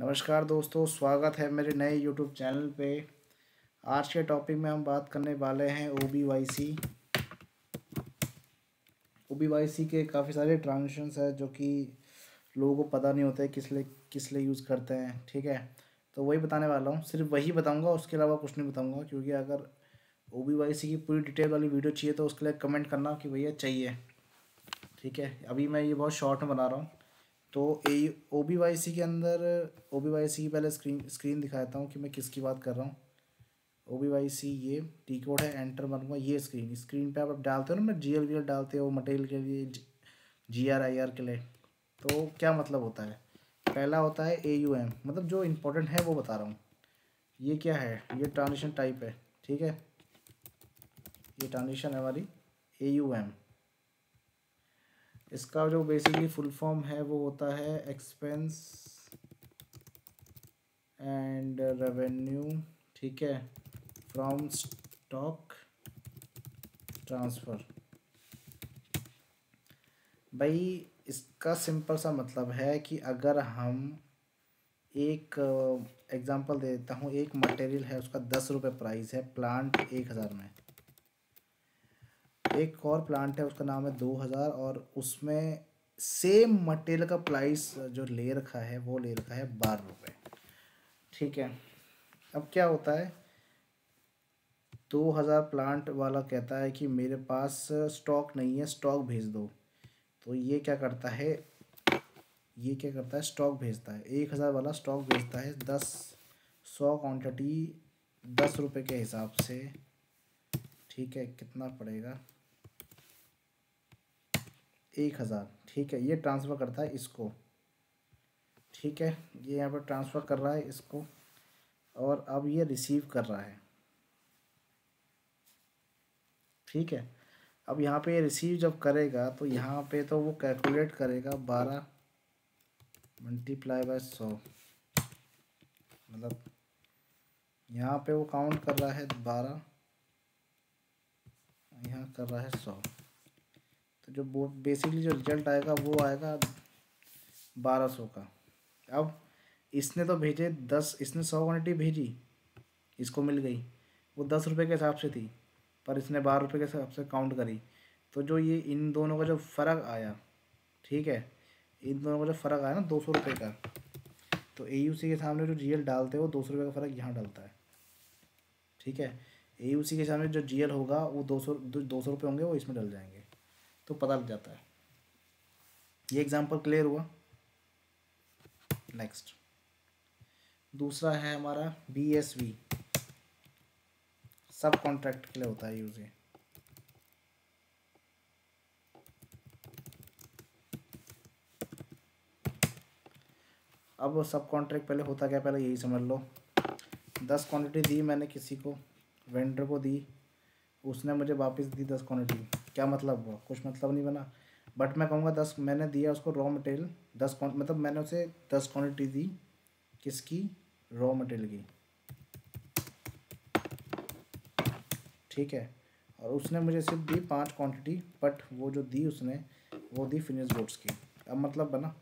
नमस्कार दोस्तों, स्वागत है मेरे नए यूट्यूब चैनल पे। आज के टॉपिक में हम बात करने वाले हैं OBYC। OBYC के काफ़ी सारे ट्रांजेक्शन्स है जो कि लोगों को पता नहीं होता है किस लिए यूज़ करते हैं। ठीक है, तो वही बताने वाला हूँ, सिर्फ वही बताऊँगा, उसके अलावा कुछ नहीं बताऊँगा। क्योंकि अगर OBYC की पूरी डिटेल वाली वीडियो चाहिए तो उसके लिए कमेंट करना कि भैया चाहिए। ठीक है, अभी मैं ये बहुत शॉर्ट में बना रहा हूँ। तो OBYC के अंदर OBYC की पहले स्क्रीन दिखाता हूँ कि मैं किसकी बात कर रहा हूँ। OBYC ये टी कोड है, एंटर मारूंगा। ये स्क्रीन पे आप डालते हो ना, मैं GL डालते हो मटेरियल के लिए, GRIR के लिए। तो क्या मतलब होता है? पहला होता है AUM, मतलब जो इम्पोर्टेंट है वो बता रहा हूँ। ये क्या है? ये ट्रांजिशन टाइप है। ठीक है, ये ट्रांजिशन है हमारी AUM। इसका जो बेसिकली फुल फॉर्म है वो होता है एक्सपेंस एंड रेवेन्यू। ठीक है, फ्रॉम स्टॉक ट्रांसफ़र। भाई इसका सिंपल सा मतलब है कि अगर हम एक एग्जांपल दे देता हूँ, एक मटेरियल है, उसका 10 रुपये प्राइस है, प्लांट 1000 में। एक और प्लांट है, उसका नाम है 2000, और उसमें सेम मटेरियल का प्राइस जो ले रखा है वो ले रखा है 12 रुपये। ठीक है, अब क्या होता है, 2000 प्लांट वाला कहता है कि मेरे पास स्टॉक नहीं है, स्टॉक भेज दो। तो ये क्या करता है, स्टॉक भेजता है। 1000 वाला स्टॉक भेजता है 100 क्वांटिटी 10 रुपये के हिसाब से। ठीक है, कितना पड़ेगा? 1000। ठीक है, ये ट्रांसफ़र करता है इसको। ठीक है, ये यहाँ पर ट्रांसफ़र कर रहा है इसको, और अब ये रिसीव कर रहा है। ठीक है, अब यहाँ पे रिसीव जब करेगा तो यहाँ पे तो वो कैलकुलेट करेगा 12 × 100। मतलब यहाँ पे वो काउंट कर रहा है 12, यहाँ कर रहा है 100। तो जो बेसिकली जो रिजल्ट आएगा वो आएगा 1200 का। अब इसने तो भेजे 10, इसने 100 क्वान्टिटी भेजी, इसको मिल गई, वो 10 रुपये के हिसाब से थी, पर इसने 12 रुपये के हिसाब से काउंट करी। तो जो ये इन दोनों का जो फ़र्क आया, ठीक है, इन दोनों का जो फ़र्क आया ना 200 रुपये का, तो AUC के सामने जो GL डालते हैं वो 200 रुपये का फ़र्क यहाँ डलता है। ठीक है, AUC के सामने जो GL होगा वो 200 रुपये होंगे, वो इसमें डल जाएंगे, तो पता लग जाता है। ये एग्जांपल क्लियर हुआ? नेक्स्ट दूसरा है हमारा BSV, सब कॉन्ट्रैक्ट के लिए होता है यूज़। अब सब कॉन्ट्रैक्ट पहले होता क्या, पहले यही समझ लो। 10 क्वांटिटी दी मैंने किसी को, वेंडर को दी, उसने मुझे वापस दी 10 क्वांटिटी। क्या मतलब हुआ? कुछ मतलब नहीं बना। बट मैं कहूँगा 10 मैंने दिया उसको रॉ मटेरियल, मतलब मैंने उसे 10 क्वांटिटी दी, किसकी? रॉ मटेरियल की। ठीक है, और उसने मुझे सिर्फ दी 5 क्वांटिटी, बट वो जो दी उसने वो दी फिनिश गुड्स की। अब मतलब बना।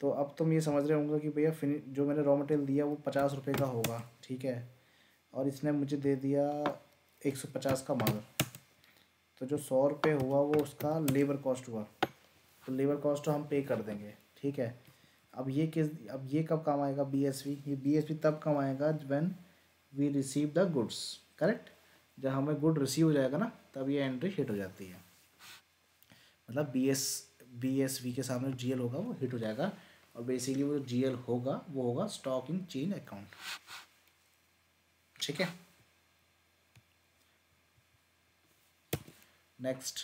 तो अब तुम ये समझ रहे होंगे कि भैया जो मैंने रॉ मटेरियल दिया वो 50 रुपये का होगा। ठीक है, और इसने मुझे दे दिया 150 का माल। तो जो 100 रुपये हुआ वो उसका लेबर कॉस्ट हुआ, तो लेबर कॉस्ट तो हम पे कर देंगे। ठीक है, अब ये कब काम आएगा? BSV। ये BSV तब काम आएगा when we receive the goods. Correct, जब हमें गुड रिसीव हो जाएगा ना, तब ये एंट्री हिट हो जाती है। मतलब BSV के सामने GL होगा वो हिट हो जाएगा, और बेसिकली वो GL होगा वो होगा स्टॉक इन चेन अकाउंट। ठीक है, नेक्स्ट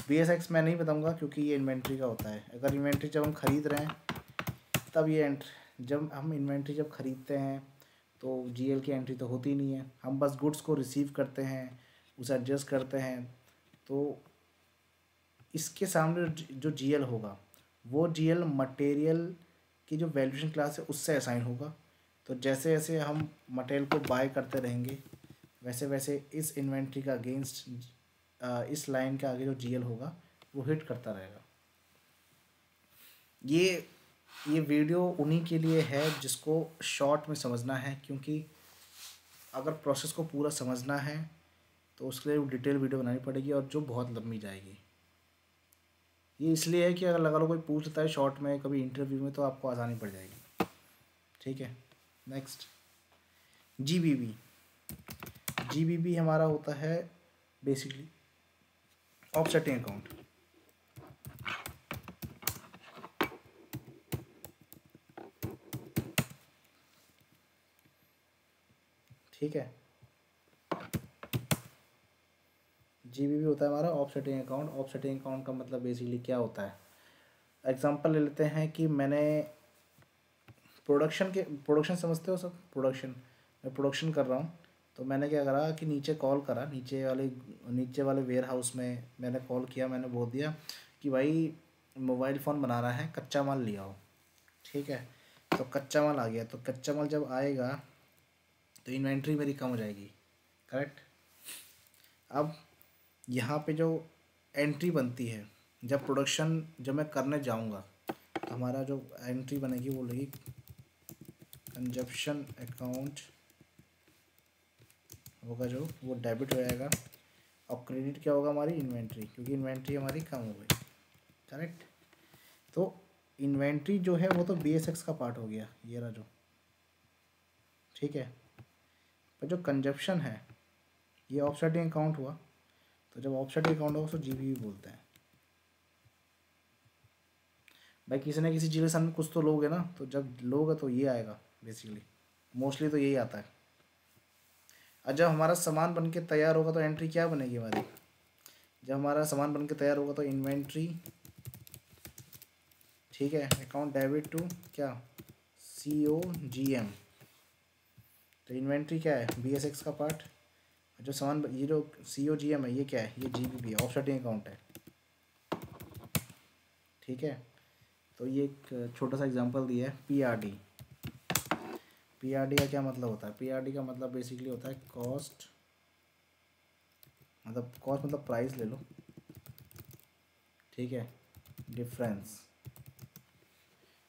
BSX मैं नहीं बताऊंगा क्योंकि ये इन्वेंट्री का होता है। अगर इन्वेंट्री जब हम खरीद रहे हैं तब ये जब हम इन्वेंट्री जब खरीदते हैं तो GL की एंट्री तो होती नहीं है, हम बस गुड्स को रिसीव करते हैं, उसे एडजस्ट करते हैं। तो इसके सामने जो GL होगा वो GL मटेरियल की जो वैल्यूएशन क्लास है उससे असाइन होगा। तो जैसे जैसे हम मटेरियल को बाय करते रहेंगे वैसे वैसे इस इन्वेंट्री का अगेंस्ट इस लाइन के आगे जो GL होगा वो हिट करता रहेगा। ये ये वीडियो उन्हीं के लिए है जिसको शॉर्ट में समझना है, क्योंकि अगर प्रोसेस को पूरा समझना है तो उसके लिए डिटेल वीडियो बनानी पड़ेगी और जो बहुत लंबी जाएगी। ये इसलिए है कि अगर लगा लो कोई पूछ लेता है शॉर्ट में कभी इंटरव्यू में तो आपको आसानी पड़ जाएगी। ठीक है, नेक्स्ट जीबीबी। जीबीबी हमारा होता है बेसिकली ऑफसेटिंग अकाउंट। ठीक है, जीबीबी होता है हमारा ऑफसेटिंग अकाउंट। ऑफसेटिंग अकाउंट का मतलब बेसिकली क्या होता है, एग्जांपल ले लेते हैं कि मैंने प्रोडक्शन समझते हो सब, प्रोडक्शन, मैं प्रोडक्शन कर रहा हूँ तो मैंने क्या करा कि नीचे कॉल करा, नीचे वाले वेयर हाउस में मैंने कॉल किया, मैंने बोल दिया कि भाई मोबाइल फ़ोन बनाना है, कच्चा माल ले आओ। ठीक है, तो कच्चा माल आ गया, तो कच्चा माल जब आएगा तो इन्वेंट्री मेरी कम हो जाएगी, करेक्ट। अब यहाँ पे जो एंट्री बनती है जब मैं करने जाऊँगा तो हमारा जो एंट्री बनेगी वो लगेगी कंजप्शन अकाउंट होगा, जो वो डेबिट हो जाएगा, और क्रेडिट क्या होगा हमारी इन्वेंट्री, क्योंकि इन्वेंट्री हमारी कम हो गई, करेक्ट। तो इन्वेंट्री जो है वो तो BSX का पार्ट हो गया, ये रहा जो, ठीक है। पर जो कंजप्शन है ये ऑफसेटिंग अकाउंट हुआ, तो जब ऑफसेटिंग अकाउंट होगा उसको जीबीबी बोलते हैं। भाई किसी न किसी चीज़ के सामने कुछ तो लोगे ना, तो जब लोगे तो ये आएगा बेसिकली, मोस्टली तो यही आता है। और जब हमारा सामान बन के तैयार होगा तो एंट्री क्या बनेगी हमारी, जब हमारा सामान बन के तैयार होगा तो इन्वेंट्री, ठीक है, अकाउंट डेबिट टू क्या COGM। तो इन्वेंट्री क्या है BSX का पार्ट, जो सामान ये जो COGM है ये क्या है, ये GBP है, ऑफसेटिंग अकाउंट है। ठीक है, तो ये एक छोटा सा एग्जांपल दिया है PRD। PRD का क्या मतलब होता है, PRD का मतलब बेसिकली होता है कॉस्ट मतलब प्राइस ले लो, ठीक है, डिफरेंस।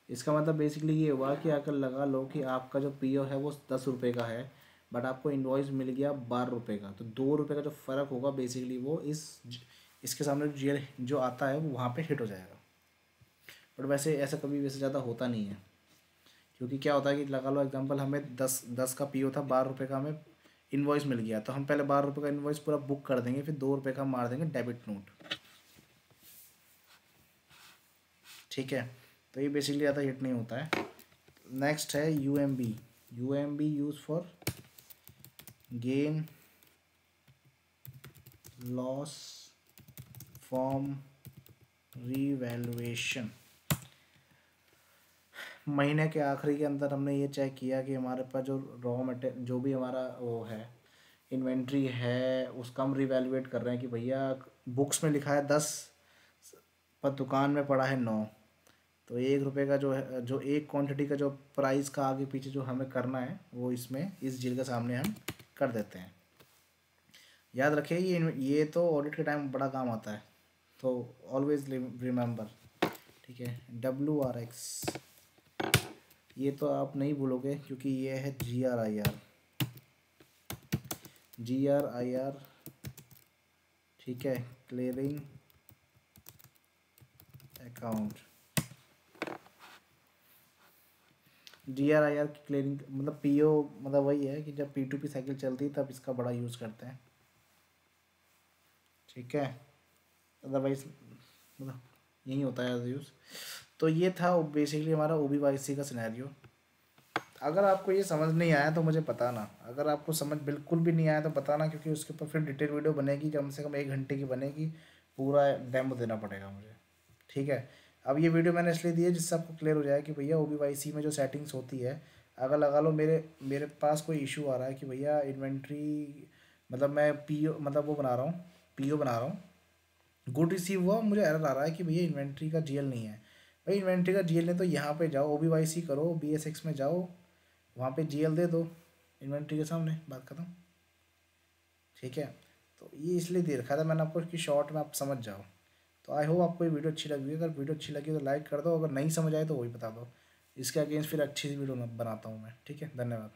इसका मतलब बेसिकली ये हुआ कि अगर लगा लो कि आपका जो PO है वो 10 रुपये का है, बट आपको इन्वॉइस मिल गया 12 रुपये का, तो 2 रुपये का जो फ़र्क होगा बेसिकली वो इसके सामने जो GL जो आता है वो वहाँ पे हिट हो जाएगा। बट वैसे ऐसा कभी वैसे ज़्यादा होता नहीं है, क्योंकि क्या होता है कि लगा लो एग्जांपल हमें 10 का PO था, 12 रुपये का हमें इन्वॉइस मिल गया, तो हम पहले 12 रुपये का इन्वॉइस पूरा बुक कर देंगे, फिर 2 रुपये का मार देंगे डेबिट नोट। ठीक है, तो ये बेसिकली ज़्यादा हिट नहीं होता है। नेक्स्ट है UMB use for gain loss from revaluation. महीने के आखिरी के अंदर हमने ये चेक किया कि हमारे पास जो रॉ मटेरियल जो भी हमारा वो है इन्वेंट्री है उसका हम रिवैल्यूएट कर रहे हैं कि भैया बुक्स में लिखा है 10 पर दुकान में पड़ा है 9, तो 1 रुपये का जो है, जो एक क्वांटिटी का जो प्राइस का आगे पीछे जो हमें करना है वो इसमें इस जील के सामने हम कर देते हैं। याद रखिए ये तो ऑडिट के टाइम बड़ा काम आता है, तो ऑलवेज रिमेंबर, ठीक है। WRX ये तो आप नहीं भूलोगे क्योंकि ये है GRIR, ठीक है, क्लियरिंग अकाउंट। GRIR की क्लियरिंग मतलब PO मतलब वही है कि जब P2P साइकिल चलती है तब इसका बड़ा यूज़ करते हैं, ठीक है। अदरवाइज मतलब यही होता है यूज़। तो ये था बेसिकली हमारा OBYC का सिनेरियो। अगर आपको ये समझ नहीं आया तो मुझे बताना, अगर आपको समझ बिल्कुल भी नहीं आया तो बताना, क्योंकि उसके ऊपर फिर डिटेल वीडियो बनेगी, कम से कम 1 घंटे की बनेगी, पूरा डेमो देना पड़ेगा मुझे, ठीक है। अब ये वीडियो मैंने इसलिए दी है जिससे आपको क्लियर हो जाए कि भैया OBYC में जो सेटिंग्स होती है, अगर लगा लो मेरे पास कोई इशू आ रहा है कि भैया इन्वेंट्री मतलब मैं PO मतलब वो बना रहा हूँ, PO बना रहा हूँ, गुड रिसीव हुआ, मुझे एरर आ रहा है कि भैया इन्वेंट्री का GL नहीं है। भाई इन्वेंट्री का GL नहीं तो यहाँ पे जाओ OBYC करो, BSX में जाओ, वहाँ पे GL दे दो इन्वेंट्री के सामने, बात खत्म, ठीक है। तो ये इसलिए दे रखा था मैंने आपको कि शॉर्ट में आप समझ जाओ। तो आई होप आपको ये वीडियो अच्छी लगी है। अगर वीडियो अच्छी लगी तो लाइक कर दो, अगर नहीं समझ आए तो वही बता दो, इसके अगेंस्ट फिर अच्छी सी वीडियो बनाता हूँ मैं। ठीक है, धन्यवाद।